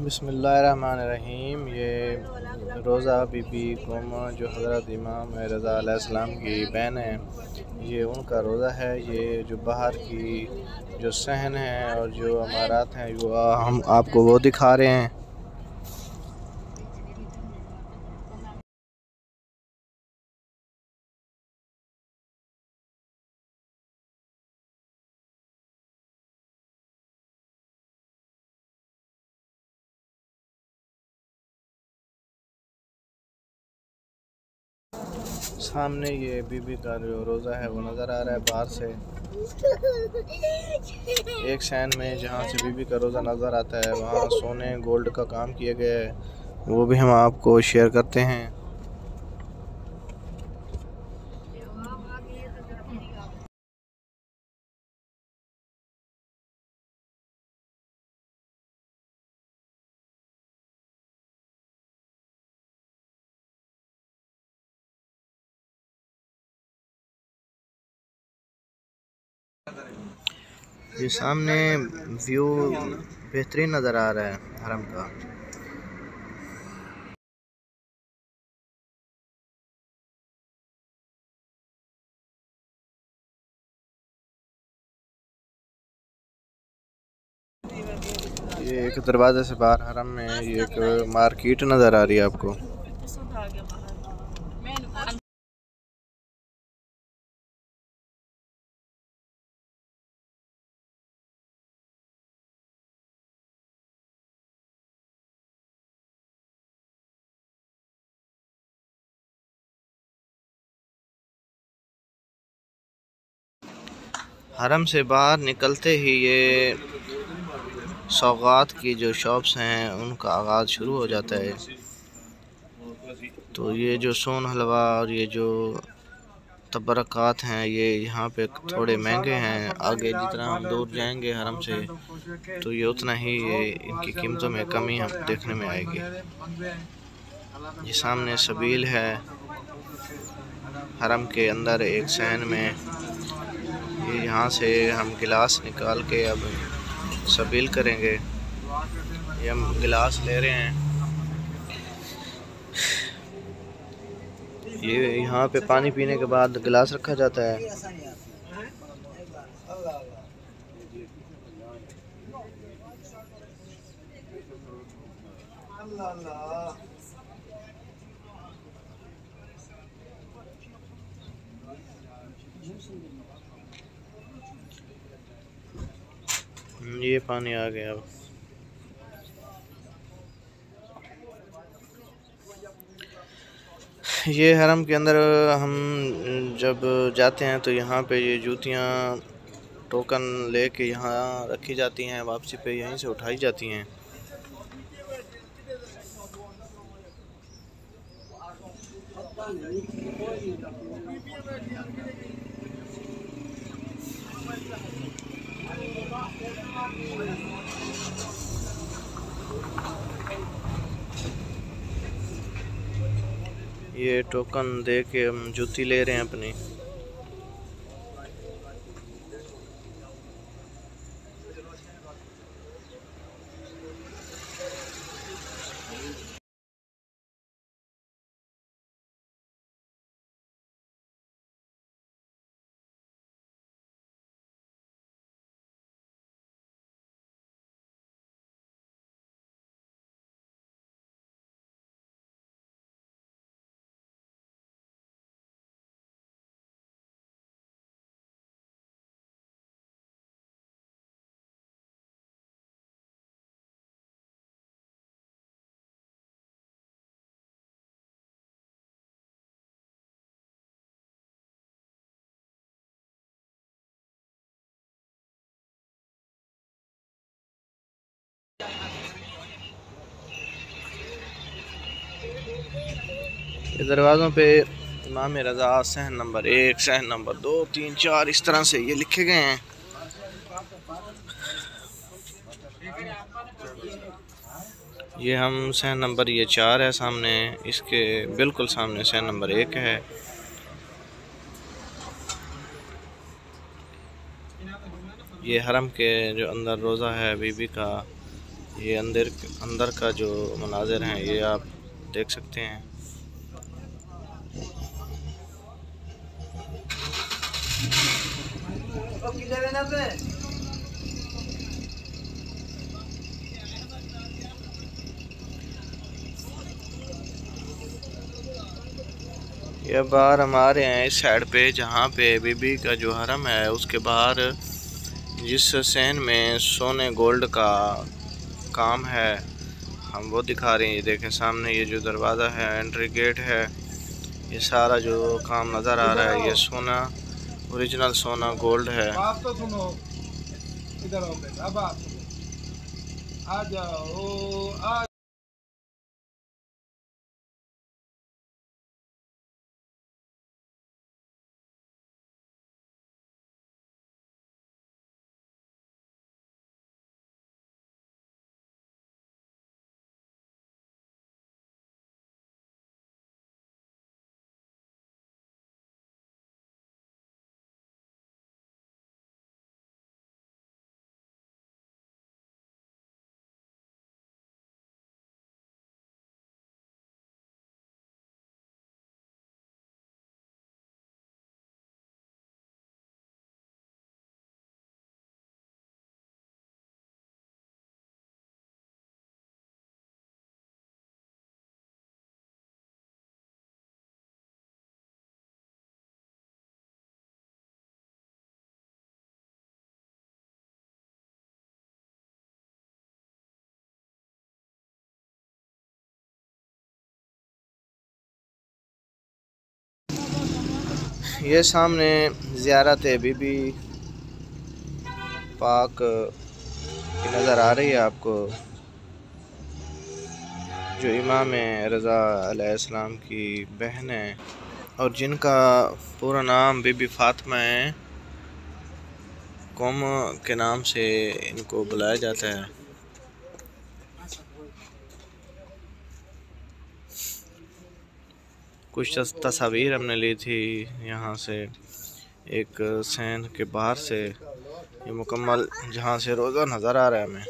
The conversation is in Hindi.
बिस्मिल्लाहिर्रहमानिर्रहीम। ये रोज़ा बीबी कोमा जो हज़रत इमाम रज़ा अलैहिस्सलाम की बहन है, ये उनका रोज़ा है। ये जो बाहर की जो सहन है और जो अमारात हैं वो हम आपको वो दिखा रहे हैं। सामने ये बीबी का जो रोज़ा है वो नज़र आ रहा है बाहर से। एक सहन में जहाँ से बीबी का रोज़ा नज़र आता है वहाँ सोने गोल्ड का काम किया गया है, वो भी हम आपको शेयर करते हैं। ये सामने व्यू बेहतरीन नज़र आ रहा है हरम का। ये एक दरवाजे से बाहर हरम में ये एक मार्केट नज़र आ रही है आपको। हरम से बाहर निकलते ही ये सौगात की जो शॉप्स हैं उनका आगाज़ शुरू हो जाता है। तो ये जो सोन हलवा और ये जो तबरक़ात हैं ये यहाँ पे थोड़े महंगे हैं। आगे जितना हम दूर जाएंगे हरम से तो ये उतना ही ये इनकी कीमतों में कमी हम देखने में आएगी। ये सामने सबील है हरम के अंदर एक सहन में। ये यहाँ से हम गिलास निकाल के अब सबील करेंगे। ये हम गिलास ले रहे हैं। ये यहाँ पे पानी पीने के बाद गिलास रखा जाता है। ये पानी आ गया। अब ये हरम के अंदर हम जब जाते हैं तो यहाँ पे ये जूतियाँ टोकन लेके यहाँ रखी जाती हैं, वापसी पे यहीं से उठाई जाती हैं। ये टोकन दे के हम जूती ले रहे हैं अपनी। दरवाज़ों पे इमाम रज़ा सहन नंबर 1, सहन नंबर 2, 3, 4 इस तरह से ये लिखे गए हैं। ये हम सहन नंबर ये 4 है सामने, इसके बिल्कुल सामने सहन नंबर 1 है। ये हरम के जो अंदर रोज़ा है बीबी का, ये अंदर का जो मनाज़िर हैं ये आप देख सकते हैं। ये बाहर हमारे हैं इस साइड पे, जहाँ पे बीबी का जो हरम है उसके बाहर जिस सहन में सोने गोल्ड का काम है हम वो दिखा रहे हैं। ये देखें सामने ये जो दरवाज़ा है, एंट्री गेट है, ये सारा जो काम नज़र आ रहा है ये सोना, ओरिजिनल सोना गोल्ड है। बात तो सुनो, इधर आओ बेटा, अब आ जाओ। ये सामने ज़ियारत बीबी पाक की नज़र आ रही है आपको, जो इमाम रज़ा अलैहिस्सलाम की बहन है और जिनका पूरा नाम बीबी फातिमा है। कौम के नाम से इनको बुलाया जाता है। कुछ तस्वीर हमने ली थी यहाँ से, एक सैन के बाहर से, ये मुकम्मल जहाँ से रोज़ा नज़र आ रहा है हमें।